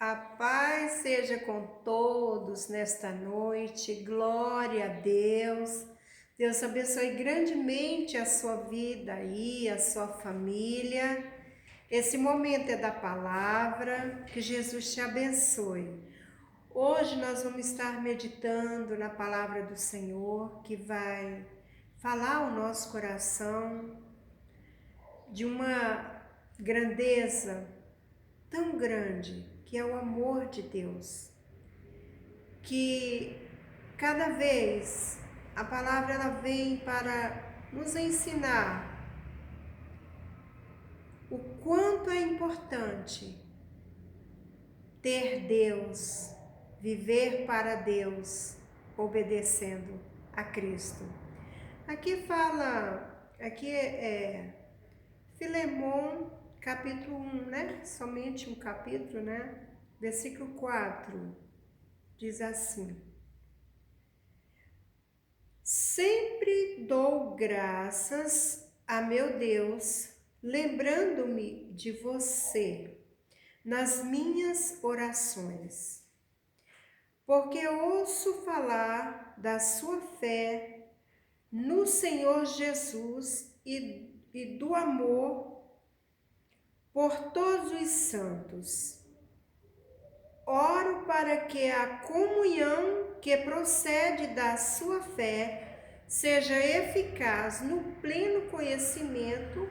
A paz seja com todos nesta noite, glória a Deus. Deus abençoe grandemente a sua vida aí, a sua família. Esse momento é da palavra, que Jesus te abençoe. Hoje nós vamos estar meditando na palavra do Senhor, que vai falar ao nosso coração de uma grandeza tão grande, que é o amor de Deus, que cada vez a palavra ela vem para nos ensinar o quanto é importante ter Deus, viver para Deus, obedecendo a Cristo. Aqui é Filemon, capítulo 1, né? Somente um capítulo, né? Versículo 4, diz assim: Sempre dou graças a meu Deus, lembrando-me de você nas minhas orações, porque ouço falar da sua fé no Senhor Jesus e do amor por todos os santos. Oro para que a comunhão que procede da sua fé seja eficaz no pleno conhecimento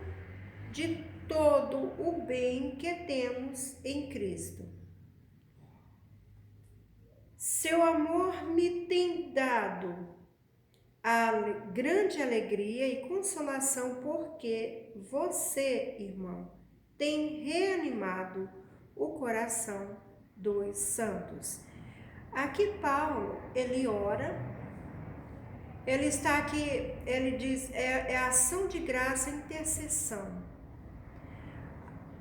de todo o bem que temos em Cristo. Seu amor me tem dado a grande alegria e consolação, porque você, irmão, tem reanimado o coração dos santos. Aqui Paulo, ele ora, ele está aqui, ele diz, é ação de graça, intercessão.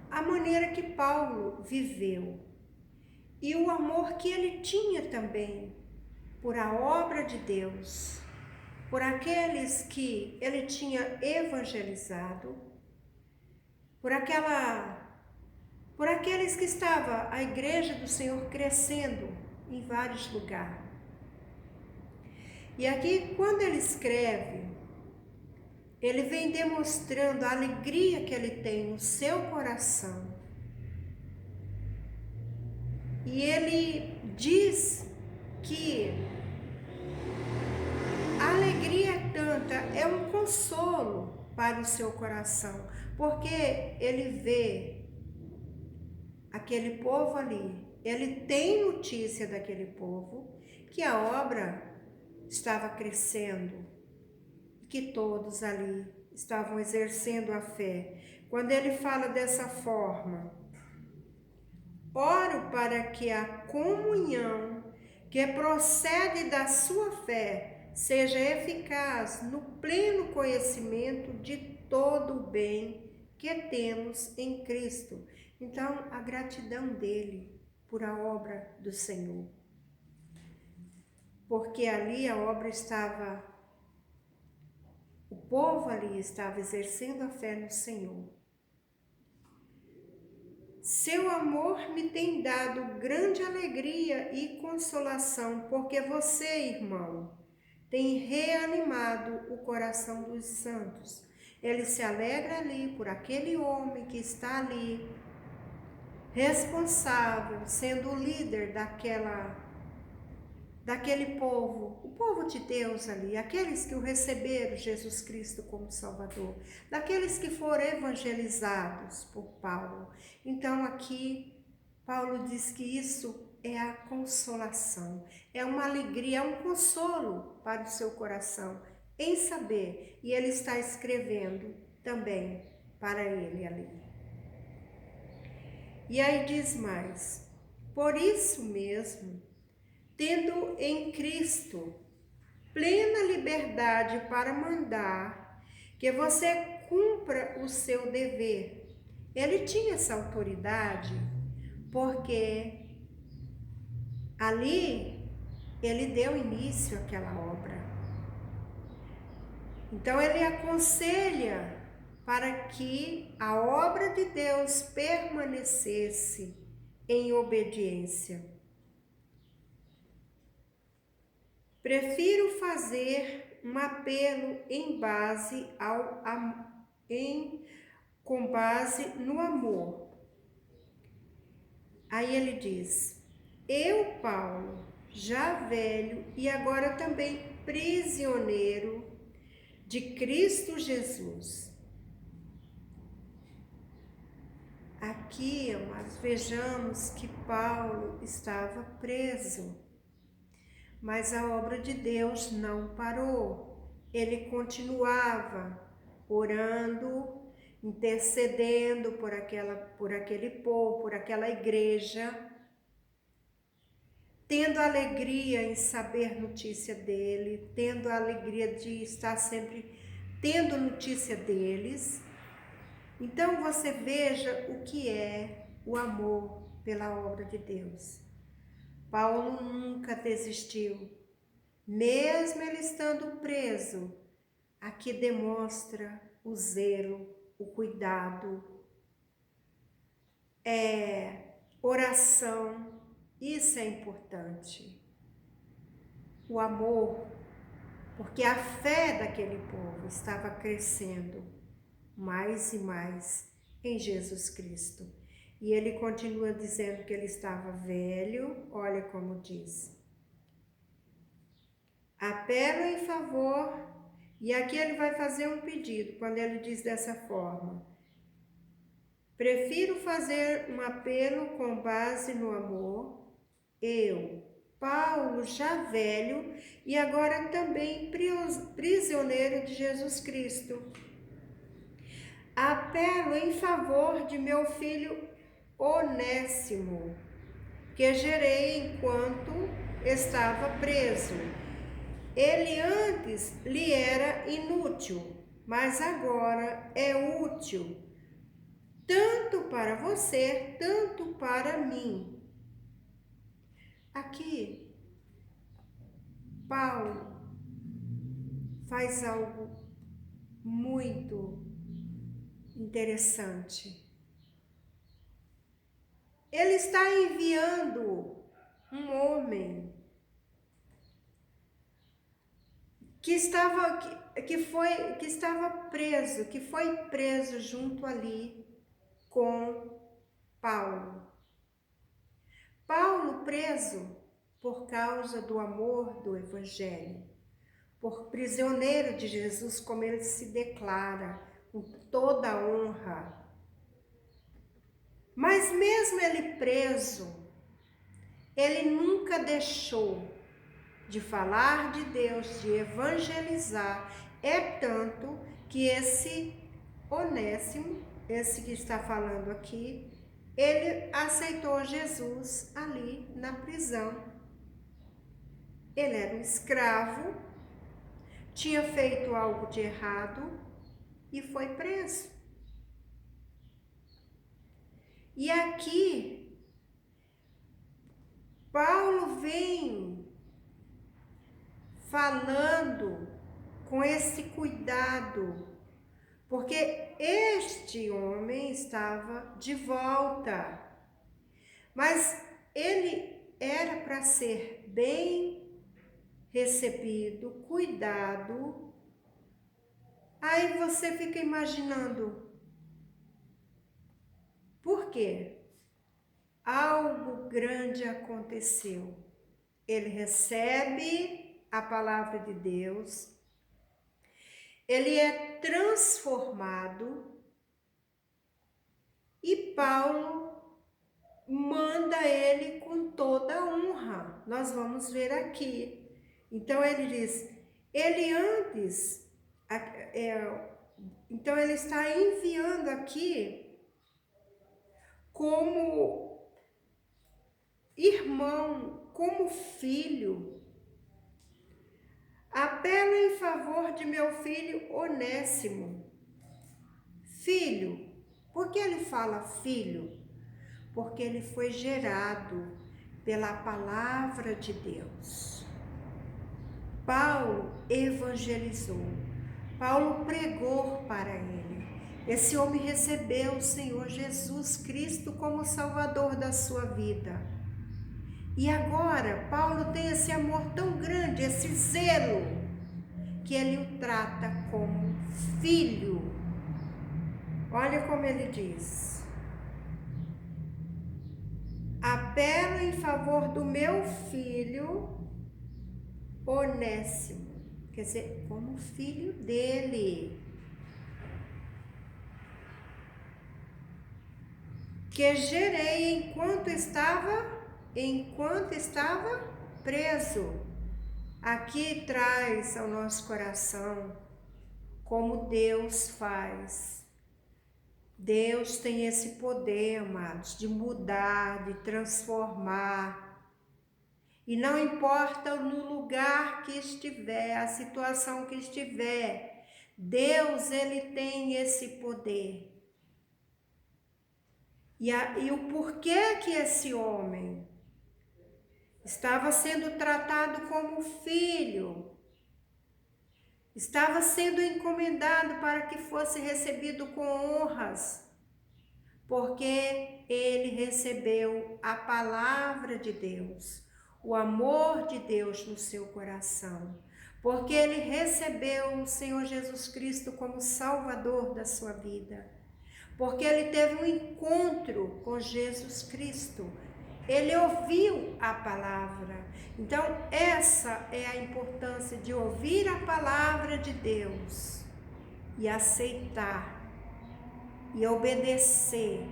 A maneira que Paulo viveu e o amor que ele tinha também por a obra de Deus, por aqueles que ele tinha evangelizado, por aqueles que estava a igreja do Senhor crescendo em vários lugares. E aqui, quando ele escreve, ele vem demonstrando a alegria que ele tem no seu coração. E ele diz que a alegria é tanta, é um consolo para o seu coração, porque ele vê aquele povo ali, ele tem notícia daquele povo, que a obra estava crescendo, que todos ali estavam exercendo a fé. Quando ele fala dessa forma, oro para que a comunhão que procede da sua fé seja eficaz no pleno conhecimento de todo o bem que temos em Cristo. Então, a gratidão dele por a obra do Senhor. Porque ali a obra estava, o povo ali estava exercendo a fé no Senhor. Seu amor me tem dado grande alegria e consolação, porque você, irmão, tem reanimado o coração dos santos. Ele se alegra ali por aquele homem que está ali, responsável, sendo o líder daquele povo, o povo de Deus ali, aqueles que o receberam Jesus Cristo como Salvador, daqueles que foram evangelizados por Paulo. Então aqui Paulo diz que isso é a consolação, é uma alegria, é um consolo para o seu coração em saber, e ele está escrevendo também para ele ali. E aí diz mais: por isso mesmo, tendo em Cristo plena liberdade para mandar que você cumpra o seu dever. Ele tinha essa autoridade porque ali ele deu início àquela obra. Então ele aconselha para que a obra de Deus permanecesse em obediência. Prefiro fazer um apelo com base no amor. Aí ele diz: eu, Paulo, já velho e agora também prisioneiro de Cristo Jesus. Aqui, amados, vejamos que Paulo estava preso, mas a obra de Deus não parou. Ele continuava orando, intercedendo por aquele povo, por aquela igreja, tendo alegria em saber notícia dele, tendo a alegria de estar sempre tendo notícia deles. Então você veja o que é o amor pela obra de Deus. Paulo nunca desistiu, mesmo ele estando preso. Aqui demonstra o zelo, o cuidado, oração. Isso é importante. O amor, porque a fé daquele povo estava crescendo mais e mais em Jesus Cristo. E ele continua dizendo que ele estava velho, olha como diz. Apelo em favor, e aqui ele vai fazer um pedido, quando ele diz dessa forma. Prefiro fazer um apelo com base no amor, eu, Paulo, já velho e agora também prisioneiro de Jesus Cristo. Apelo em favor de meu filho Onésimo, que gerei enquanto estava preso. Ele antes lhe era inútil, mas agora é útil, tanto para você, tanto para mim. Aqui, Paulo faz algo muito interessante. Ele está enviando um homem que estava preso, que foi preso junto ali com Paulo. Paulo preso por causa do amor do Evangelho, por prisioneiro de Jesus, como ele se declara, com toda a honra. Mas mesmo ele preso, ele nunca deixou de falar de Deus, de evangelizar. É tanto que esse Onésimo, esse que está falando aqui, ele aceitou Jesus ali na prisão. Ele era um escravo, tinha feito algo de errado e foi preso. E aqui, Paulo vem falando com esse cuidado, porque este homem estava de volta, mas ele era para ser bem recebido, cuidado. Aí você fica imaginando, por quê? Algo grande aconteceu. Ele recebe a palavra de Deus, ele é transformado e Paulo manda ele com toda a honra. Nós vamos ver aqui. Então ele diz, então ele está enviando aqui como irmão, como filho. Apelo em favor de meu filho Onésimo. Filho, por que ele fala filho? Porque ele foi gerado pela palavra de Deus. Paulo evangelizou, Paulo pregou para ele. Esse homem recebeu o Senhor Jesus Cristo como Salvador da sua vida. E agora, Paulo tem esse amor tão grande, esse zelo, que ele o trata como filho. Olha como ele diz: apelo em favor do meu filho Onésimo, quer dizer, como filho dele, que gerei enquanto estava preso. Aqui traz ao nosso coração como Deus faz. Deus tem esse poder, amados, de mudar, de transformar. E não importa no lugar que estiver, a situação que estiver, Deus, ele tem esse poder. E o porquê que esse homem estava sendo tratado como filho, estava sendo encomendado para que fosse recebido com honras, porque ele recebeu a palavra de Deus, o amor de Deus no seu coração, porque ele recebeu o Senhor Jesus Cristo como Salvador da sua vida, porque ele teve um encontro com Jesus Cristo, ele ouviu a palavra. Então, essa é a importância de ouvir a palavra de Deus e aceitar e obedecer.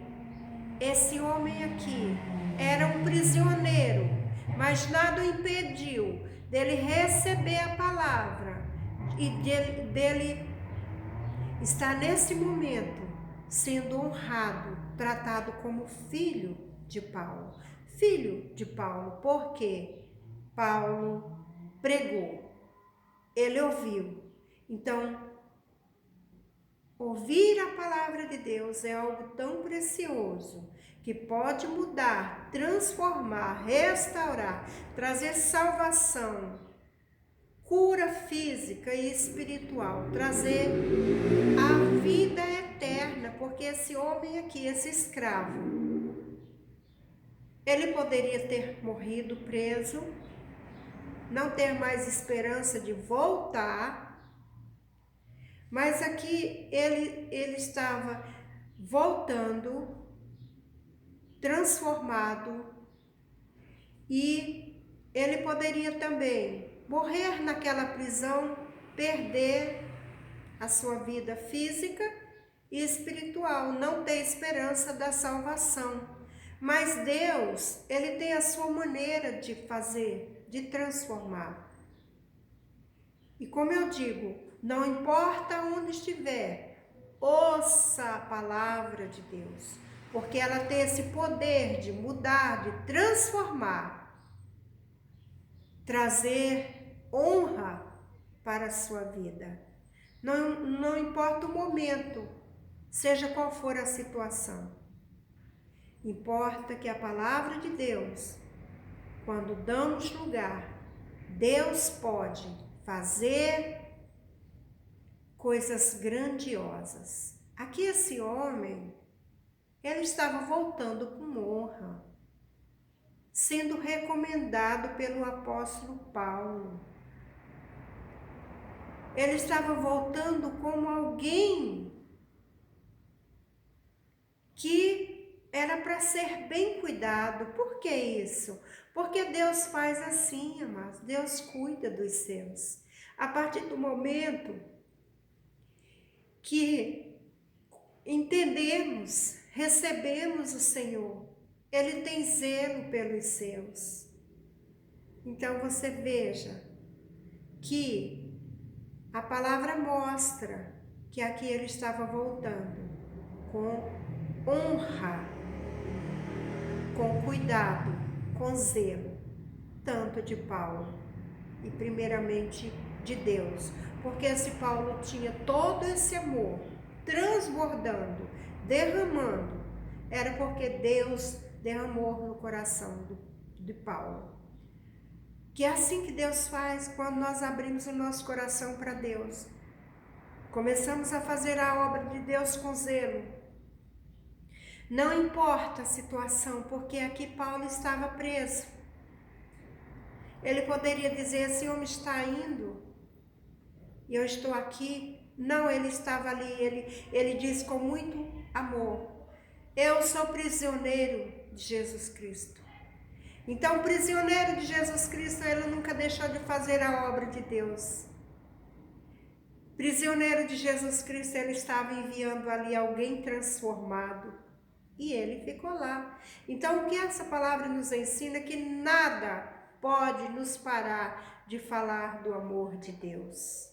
Esse homem aqui era um prisioneiro, mas nada o impediu dele receber a palavra e dele estar nesse momento sendo honrado, tratado como filho de Paulo. Filho de Paulo, porque Paulo pregou, ele ouviu. Então, ouvir a palavra de Deus é algo tão precioso que pode mudar, transformar, restaurar, trazer salvação, cura física e espiritual, trazer a vida eterna, porque esse homem aqui, esse escravo, ele poderia ter morrido preso, não ter mais esperança de voltar, mas aqui ele estava voltando, transformado, e ele poderia também morrer naquela prisão, perder a sua vida física e espiritual, não ter esperança da salvação. Mas Deus, ele tem a sua maneira de fazer, de transformar. E como eu digo, não importa onde estiver, ouça a palavra de Deus, porque ela tem esse poder de mudar, de transformar, trazer honra para a sua vida. Não importa o momento, seja qual for a situação. Importa que a palavra de Deus, quando damos lugar, Deus pode fazer coisas grandiosas. Aqui esse homem, ele estava voltando com honra, sendo recomendado pelo apóstolo Paulo. Ele estava voltando como alguém que era para ser bem cuidado. Por que isso? Porque Deus faz assim, amados. Deus cuida dos seus. A partir do momento que entendemos, recebemos o Senhor, Ele tem zelo pelos seus. Então você veja que a palavra mostra que aqui ele estava voltando com honra, com cuidado, com zelo, tanto de Paulo e primeiramente de Deus, porque esse Paulo tinha todo esse amor transbordando, derramando, era porque Deus derramou no coração de Paulo. Que é assim que Deus faz quando nós abrimos o nosso coração para Deus. Começamos a fazer a obra de Deus com zelo. Não importa a situação, porque aqui Paulo estava preso. Ele poderia dizer, esse homem está indo e eu estou aqui. Não, ele estava ali, ele diz com muito amor, eu sou prisioneiro de Jesus Cristo. Então, o prisioneiro de Jesus Cristo, ele nunca deixou de fazer a obra de Deus. Prisioneiro de Jesus Cristo, ele estava enviando ali alguém transformado e ele ficou lá. Então, o que essa palavra nos ensina é que nada pode nos parar de falar do amor de Deus.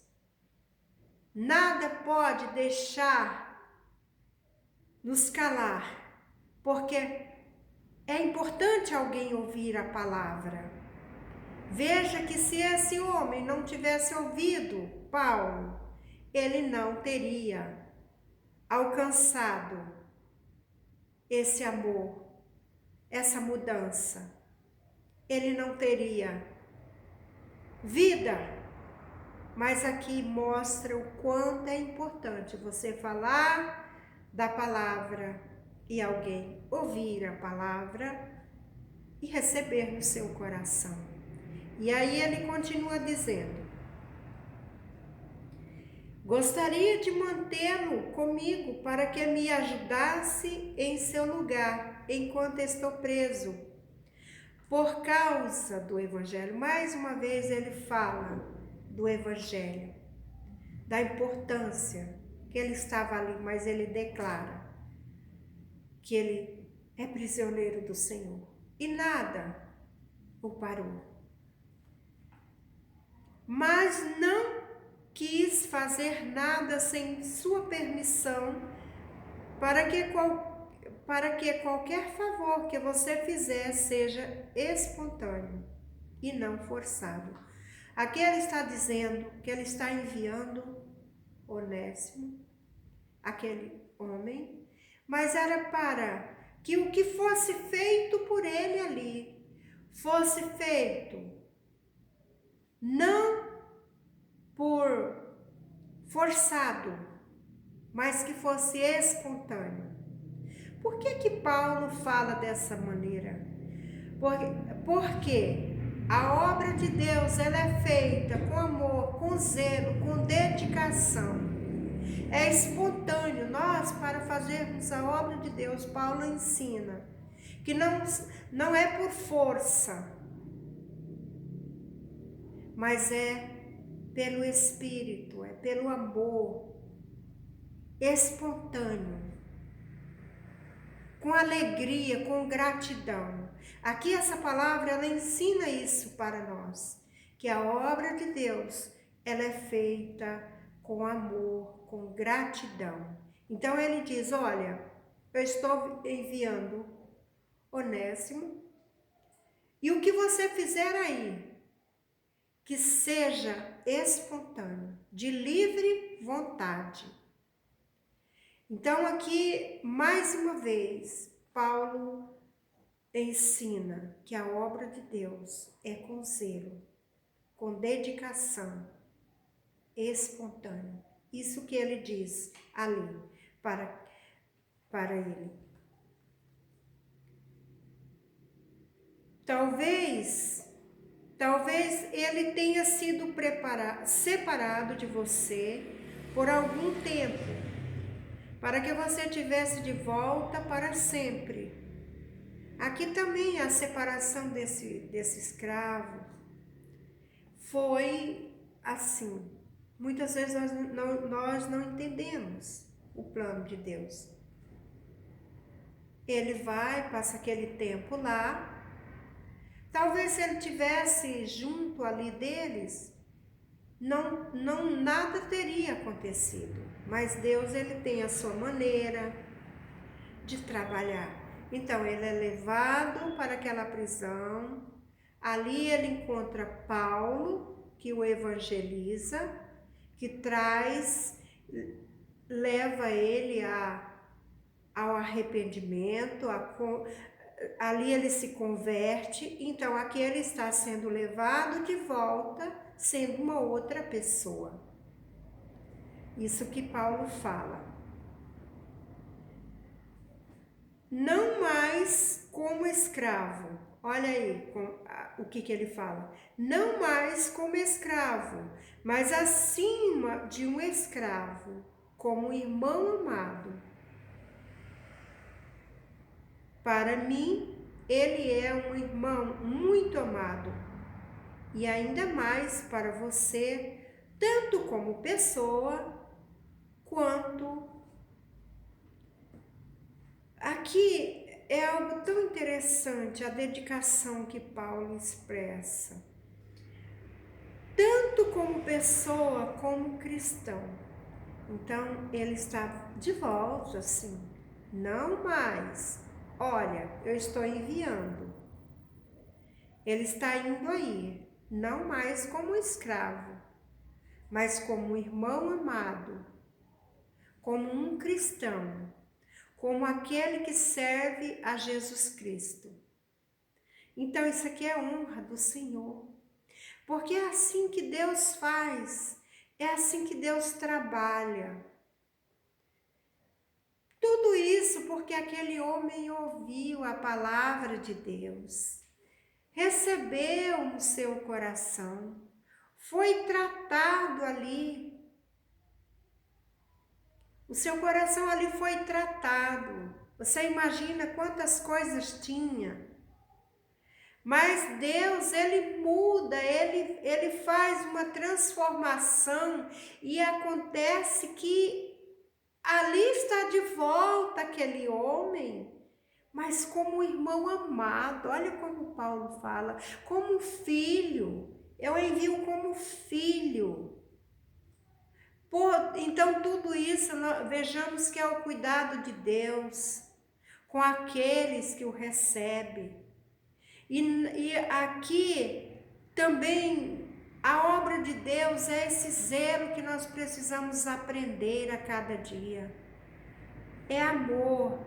Nada pode deixar nos calar, porque é importante alguém ouvir a palavra. Veja que se esse homem não tivesse ouvido Paulo, ele não teria alcançado esse amor, essa mudança. Ele não teria vida. Mas aqui mostra o quanto é importante você falar da palavra e alguém ouvir a palavra e receber no seu coração. E aí ele continua dizendo, gostaria de mantê-lo comigo para que me ajudasse em seu lugar, enquanto estou preso, por causa do Evangelho. Mais uma vez ele fala do Evangelho, da importância que ele estava ali, mas ele declara que ele é prisioneiro do Senhor e nada o parou. Mas não quis fazer nada sem sua permissão, para que qualquer favor que você fizer seja espontâneo e não forçado. Aqui ele está dizendo que ele está enviando Onésimo, aquele homem, mas era para que o que fosse feito por ele ali fosse feito não por forçado, mas que fosse espontâneo. Por que Paulo fala dessa maneira? Porque a obra de Deus, ela é feita com amor, com zelo, com dedicação. É espontâneo. Nós, para fazermos a obra de Deus, Paulo ensina que não é por força, mas é pelo Espírito, é pelo amor, espontâneo, com alegria, com gratidão. Aqui essa palavra, ela ensina isso para nós, que a obra de Deus, ela é feita com amor, com gratidão. Então ele diz, olha, eu estou enviando Onésimo, e o que você fizer aí, que seja espontâneo, de livre vontade. Então aqui, mais uma vez, Paulo ensina que a obra de Deus é com zelo, com dedicação, espontâneo. Isso que ele diz ali para ele. Talvez ele tenha sido separado de você por algum tempo, para que você tivesse de volta para sempre. Aqui também a separação desse escravo foi assim. Muitas vezes nós não entendemos o plano de Deus. Ele vai, passa aquele tempo lá. Talvez se ele tivesse junto ali deles, nada teria acontecido. Mas Deus, ele tem a sua maneira de trabalhar. Então ele é levado para aquela prisão. Ali ele encontra Paulo, que o evangeliza, que leva ele ao arrependimento, ali ele se converte. Então aqui ele está sendo levado de volta, sendo uma outra pessoa. Isso que Paulo fala. Não mais como escravo. Olha aí o que ele fala. Não mais como escravo, mas acima de um escravo, como irmão amado. Para mim, ele é um irmão muito amado. E ainda mais para você, tanto como pessoa, quanto... Aqui é algo tão interessante, a dedicação que Paulo expressa. Tanto como pessoa, como cristão. Então, ele está de volta, assim, não mais. Olha, eu estou enviando. Ele está indo aí, não mais como escravo, mas como irmão amado, como um cristão, como aquele que serve a Jesus Cristo. Então, isso aqui é honra do Senhor, porque é assim que Deus faz, é assim que Deus trabalha. Tudo isso porque aquele homem ouviu a palavra de Deus, recebeu no seu coração, foi tratado ali. O seu coração ali foi tratado. Você imagina quantas coisas tinha. Mas Deus, ele muda, ele faz uma transformação e acontece que ali está de volta aquele homem, mas como irmão amado. Olha como Paulo fala, como filho. Eu envio como filho. Então tudo isso, vejamos que é o cuidado de Deus com aqueles que o recebem. E aqui também a obra de Deus é esse zelo que nós precisamos aprender a cada dia. É amor,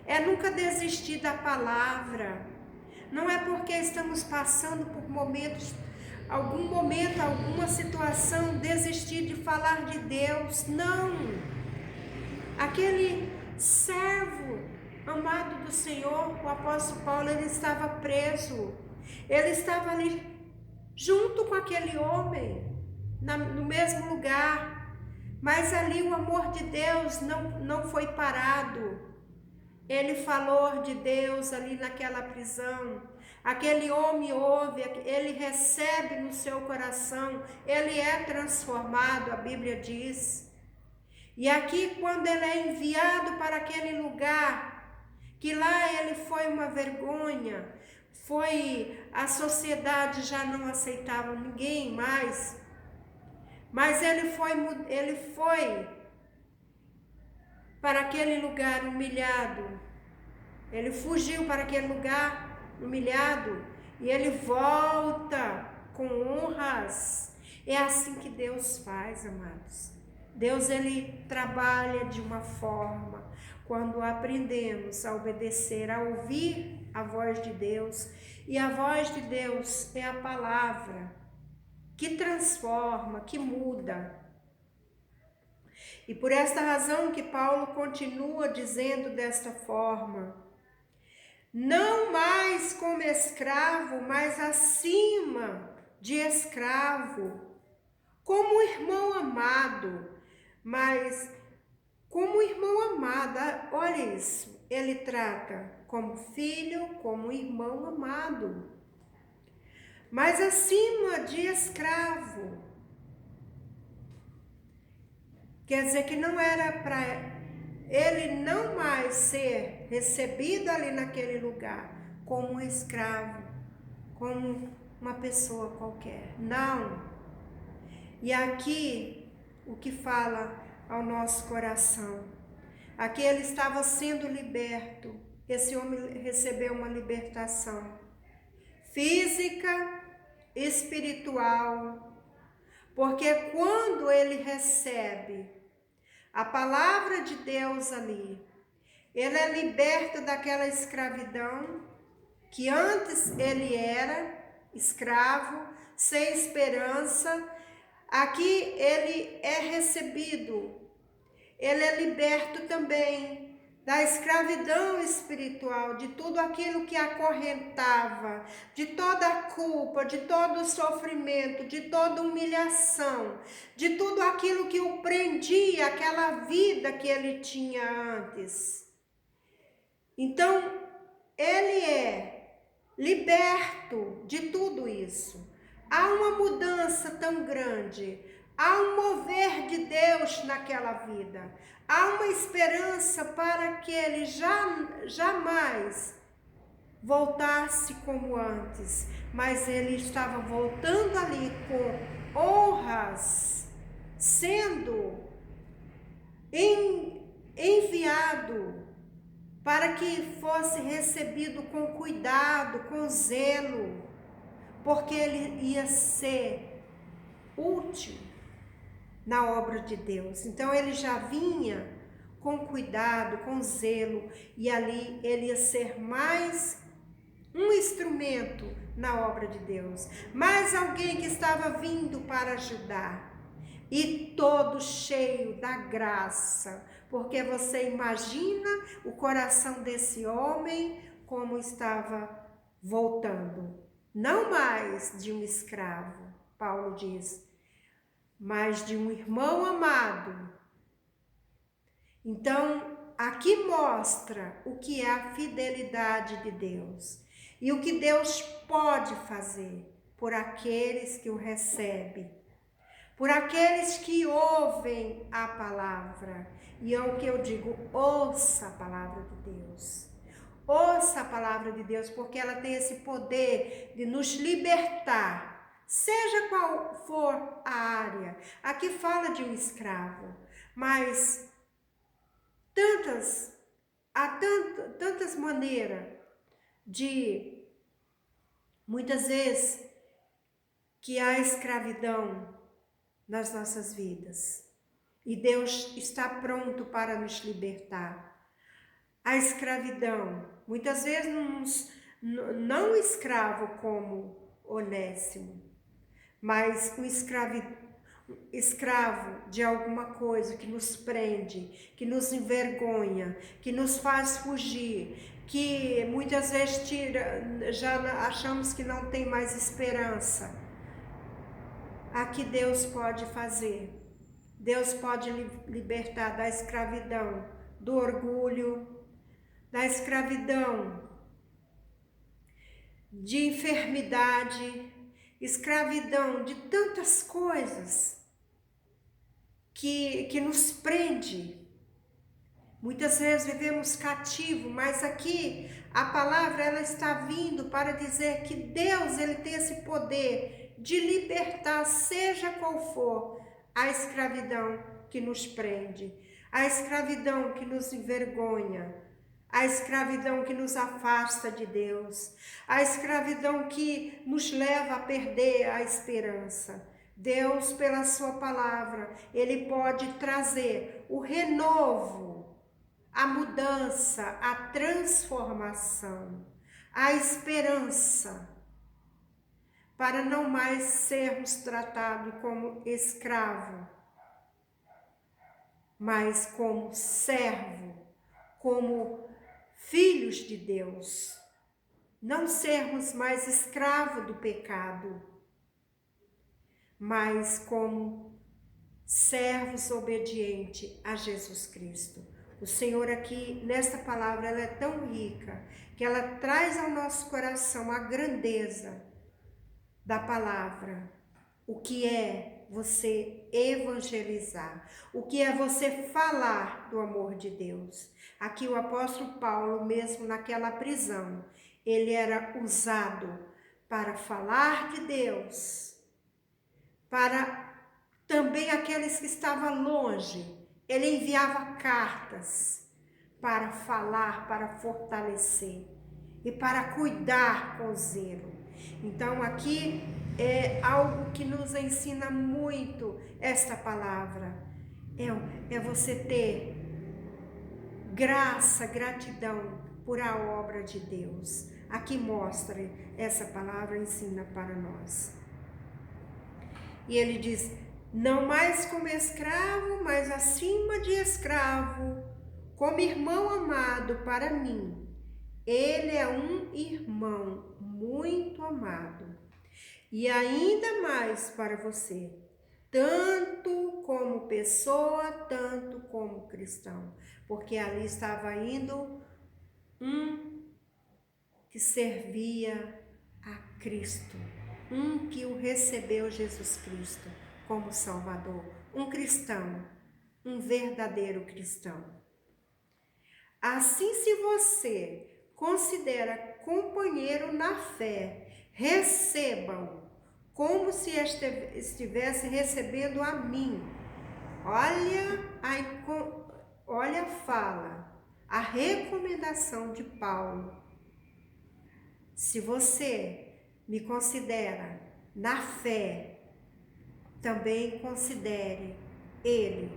é nunca desistir da palavra. Não é porque estamos passando por algum momento, alguma situação, desistir de falar de Deus. Não! Aquele servo amado do Senhor, o apóstolo Paulo, ele estava preso. Ele estava ali junto com aquele homem, no mesmo lugar. Mas ali o amor de Deus não foi parado. Ele falou de Deus ali naquela prisão. Aquele homem ouve, ele recebe no seu coração, ele é transformado, a Bíblia diz. E aqui, quando ele é enviado para aquele lugar, que lá ele foi uma vergonha, a sociedade já não aceitava ninguém mais, mas ele foi para aquele lugar humilhado. Ele fugiu para aquele lugar humilhado e ele volta com honras. É assim que Deus faz, amados. Deus, ele trabalha de uma forma, quando aprendemos a obedecer, a ouvir a voz de Deus. E a voz de Deus é a palavra que transforma, que muda. E por esta razão que Paulo continua dizendo desta forma: não mais como escravo, mas acima de escravo, como irmão amado, mas como irmão amado. Olha isso, ele trata como filho, como irmão amado, mas acima de escravo. Quer dizer que não era para ele não mais ser recebido ali naquele lugar como um escravo, como uma pessoa qualquer. Não. E aqui o que fala ao nosso coração. Aqui ele estava sendo liberto. Esse homem recebeu uma libertação física, espiritual, porque quando ele recebe a palavra de Deus ali, ele é liberto daquela escravidão que antes ele era escravo, sem esperança. aqui ele é recebido, ele é liberto também da escravidão espiritual, de tudo aquilo que acorrentava, de toda a culpa, de todo o sofrimento, de toda humilhação, de tudo aquilo que o prendia, aquela vida que ele tinha antes. Então, ele é liberto de tudo isso. Há uma mudança tão grande, há um mover de Deus naquela vida, há uma esperança para que ele jamais voltasse como antes, mas ele estava voltando ali com honras, sendo enviado para que fosse recebido com cuidado, com zelo, porque ele ia ser útil na obra de Deus. Então ele já vinha com cuidado, com zelo, e ali ele ia ser mais um instrumento na obra de Deus, mais alguém que estava vindo para ajudar, e todo cheio da graça, porque você imagina o coração desse homem como estava voltando, não mais de um escravo, Paulo diz, mas de um irmão amado. Então, aqui mostra o que é a fidelidade de Deus e o que Deus pode fazer por aqueles que o recebem, por aqueles que ouvem a palavra. E é o que eu digo, ouça a palavra de Deus. Ouça a palavra de Deus, porque ela tem esse poder de nos libertar, seja qual for a área. Aqui fala de um escravo, mas há tantas maneiras de, muitas vezes, que há escravidão nas nossas vidas. E Deus está pronto para nos libertar. A escravidão, muitas vezes não escravo como Onésimo, mas um escravo de alguma coisa que nos prende, que nos envergonha, que nos faz fugir, que muitas vezes já achamos que não tem mais esperança. Aqui Deus pode fazer. Deus pode libertar da escravidão, do orgulho, da escravidão, de enfermidade, escravidão de tantas coisas que nos prende. Muitas vezes vivemos cativo, mas aqui a palavra ela está vindo para dizer que Deus ele tem esse poder de libertar, seja qual for a escravidão que nos prende, a escravidão que nos envergonha, a escravidão que nos afasta de Deus, a escravidão que nos leva a perder a esperança. Deus, pela sua palavra, ele pode trazer o renovo, a mudança, a transformação, a esperança, para não mais sermos tratados como escravo, mas como servo, como filhos de Deus. Não sermos mais escravos do pecado, mas como servos obedientes a Jesus Cristo. O Senhor aqui, nesta palavra, ela é tão rica, que ela traz ao nosso coração a grandeza da palavra. O que é você evangelizar? O que é você falar do amor de Deus? Aqui o apóstolo Paulo, mesmo naquela prisão, ele era usado para falar de Deus, para também aqueles que estavam longe. Ele enviava cartas para falar, para fortalecer e para cuidar com zelo. Então aqui é algo que nos ensina muito esta palavra. É você ter graça, gratidão por a obra de Deus. Aqui mostra essa palavra, ensina para nós. E ele diz, não mais como escravo, mas acima de escravo, como irmão amado para mim. Ele é um irmão muito amado. E ainda mais para você, tanto como pessoa, tanto como cristão. Porque ali estava indo um que servia a Cristo, um que o recebeu Jesus Cristo como Salvador, um cristão, um verdadeiro cristão. Assim, se você considera companheiro na fé, receba-o como se estivesse recebendo a mim. Olha a fala, a recomendação de Paulo. Se você me considera na fé, também considere ele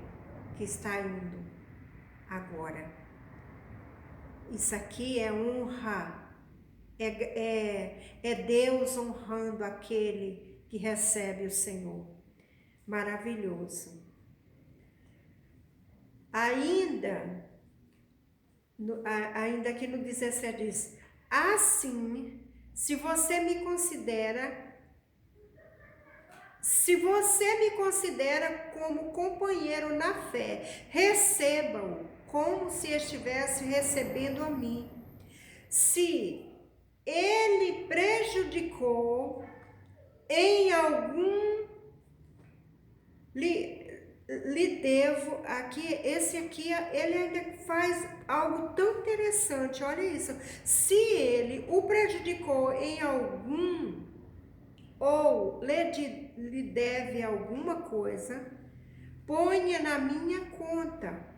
que está indo agora. Isso aqui é honra, é Deus honrando aquele que recebe o Senhor. Maravilhoso. Ainda aqui no 17 diz, assim, se você me considera como companheiro na fé, receba-o como se estivesse recebendo a mim. Se ele prejudicou em algum, lhe devo, esse aqui, ele ainda faz algo tão interessante, olha isso. Se ele o prejudicou em algum, ou lhe deve alguma coisa, ponha na minha conta.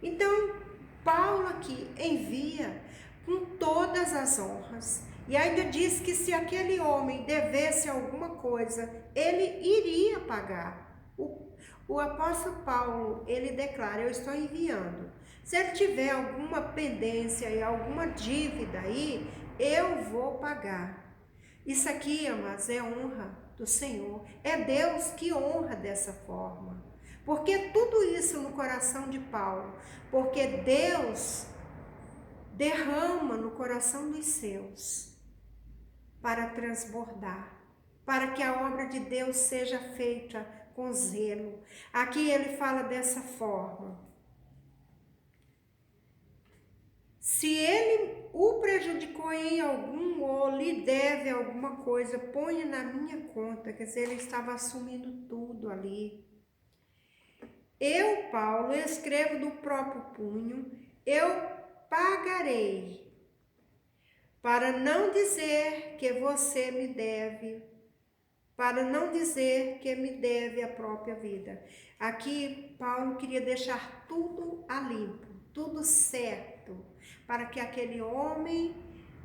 Então, Paulo aqui envia com todas as honras, e ainda diz que se aquele homem devesse alguma coisa, ele iria pagar. O apóstolo Paulo, ele declara, eu estou enviando. Se ele tiver alguma pendência e alguma dívida aí, eu vou pagar. Isso aqui, amados, é honra do Senhor. É Deus que honra dessa forma. Porque tudo isso no coração de Paulo, porque Deus derrama no coração dos seus para transbordar, para que a obra de Deus seja feita com zelo. Aqui ele fala dessa forma. Se ele o prejudicou em algum ou lhe deve alguma coisa, ponha na minha conta. Quer dizer, ele estava assumindo tudo ali. Eu, Paulo, escrevo do próprio punho, eu pagarei, para não dizer que você me deve, para não dizer que me deve a própria vida. Aqui, Paulo queria deixar tudo a limpo, tudo certo, para que aquele homem,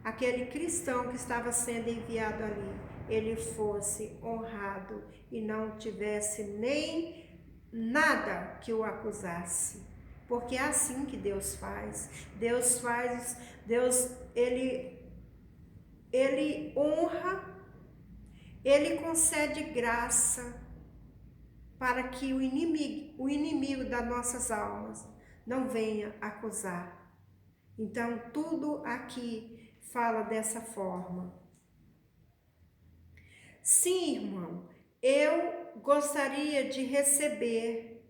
aquele cristão que estava sendo enviado ali, ele fosse honrado e não tivesse nem nada que o acusasse. Porque é assim que Deus faz. Deus, ele honra, ele concede graça para que o inimigo das nossas almas não venha acusar. Então, tudo aqui fala dessa forma. Sim, irmão, eu gostaria de receber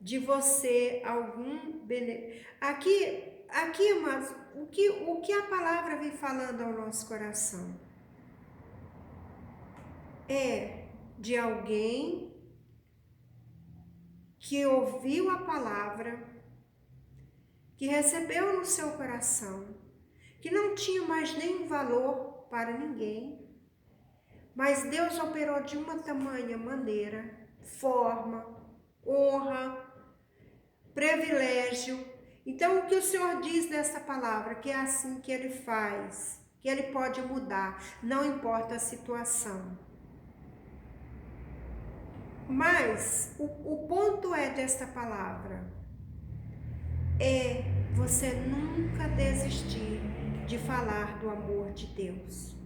de você algum benefício. Aqui, amados, o que a palavra vem falando ao nosso coração? É de alguém que ouviu a palavra, que recebeu no seu coração, que não tinha mais nenhum valor para ninguém, mas Deus operou de uma tamanha maneira, forma, honra, privilégio. Então, o que o Senhor diz nessa palavra? Que é assim que Ele faz, que Ele pode mudar, não importa a situação. Mas o ponto desta palavra é você nunca desistir de falar do amor de Deus.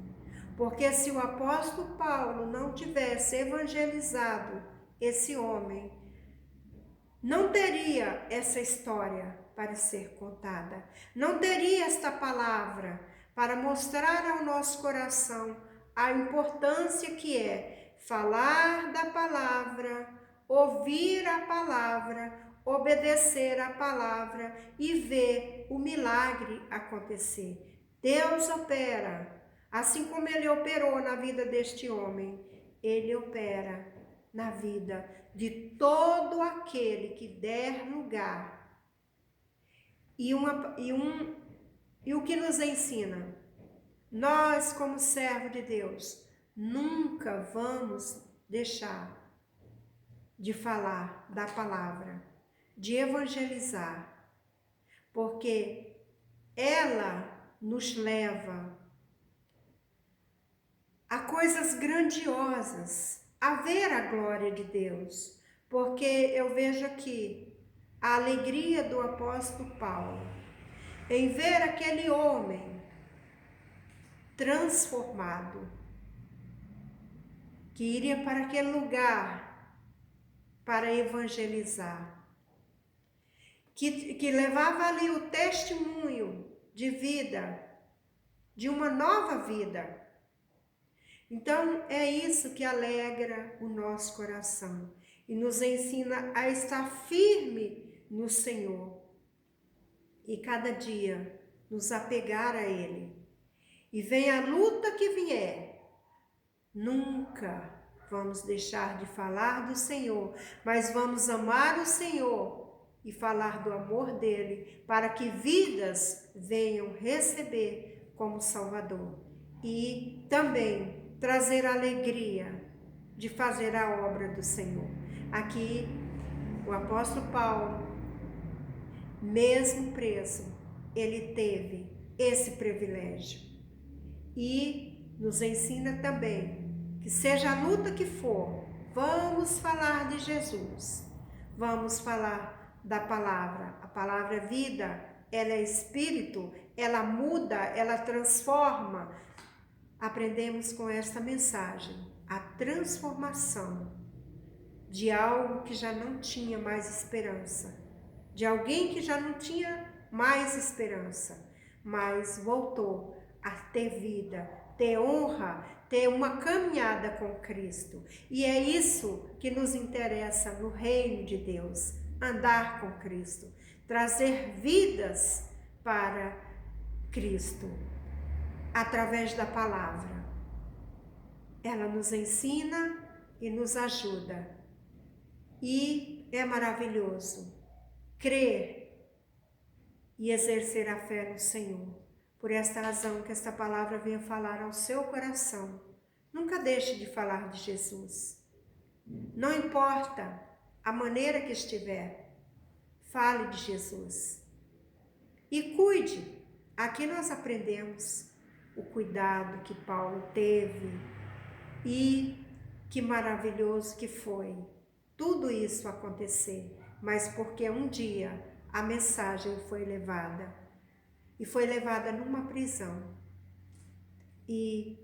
Porque se o apóstolo Paulo não tivesse evangelizado esse homem não teria essa história para ser contada, não teria esta palavra para mostrar ao nosso coração a importância que é falar da palavra, ouvir a palavra, obedecer a palavra e ver o milagre acontecer. Deus opera, assim como ele operou na vida deste homem, ele opera na vida de todo aquele que der lugar. E o que nos ensina? Nós, como servo de Deus, nunca vamos deixar de falar da palavra, de evangelizar, porque ela nos leva a coisas grandiosas, a ver a glória de Deus, porque eu vejo aqui a alegria do apóstolo Paulo em ver aquele homem transformado, que iria para aquele lugar para evangelizar, que levava ali o testemunho de vida, de uma nova vida. Então é isso que alegra o nosso coração e nos ensina a estar firme no Senhor e cada dia nos apegar a Ele. E venha a luta que vier, nunca vamos deixar de falar do Senhor, mas vamos amar o Senhor e falar do amor dele, para que vidas venham receber como Salvador. E também trazer alegria de fazer a obra do Senhor. Aqui, o apóstolo Paulo, mesmo preso, ele teve esse privilégio. E nos ensina também que seja a luta que for, vamos falar de Jesus, vamos falar da palavra. A palavra é vida, ela é espírito, ela muda, ela transforma. Aprendemos com esta mensagem a transformação de algo que já não tinha mais esperança, de alguém que já não tinha mais esperança, mas voltou a ter vida, ter honra, ter uma caminhada com Cristo. E é isso que nos interessa no reino de Deus, andar com Cristo, trazer vidas para Cristo, através da palavra. Ela nos ensina e nos ajuda. E é maravilhoso crer e exercer a fé no Senhor. Por esta razão que esta palavra venha falar ao seu coração. Nunca deixe de falar de Jesus. Não importa a maneira que estiver, fale de Jesus. E cuide. Aqui nós aprendemos o cuidado que Paulo teve e que maravilhoso que foi tudo isso acontecer, mas porque um dia a mensagem foi levada, e foi levada numa prisão. E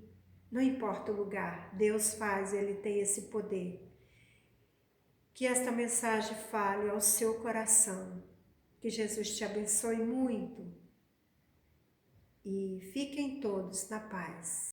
não importa o lugar, Deus faz, Ele tem esse poder. Que esta mensagem fale ao seu coração, que Jesus te abençoe muito e fiquem todos na paz.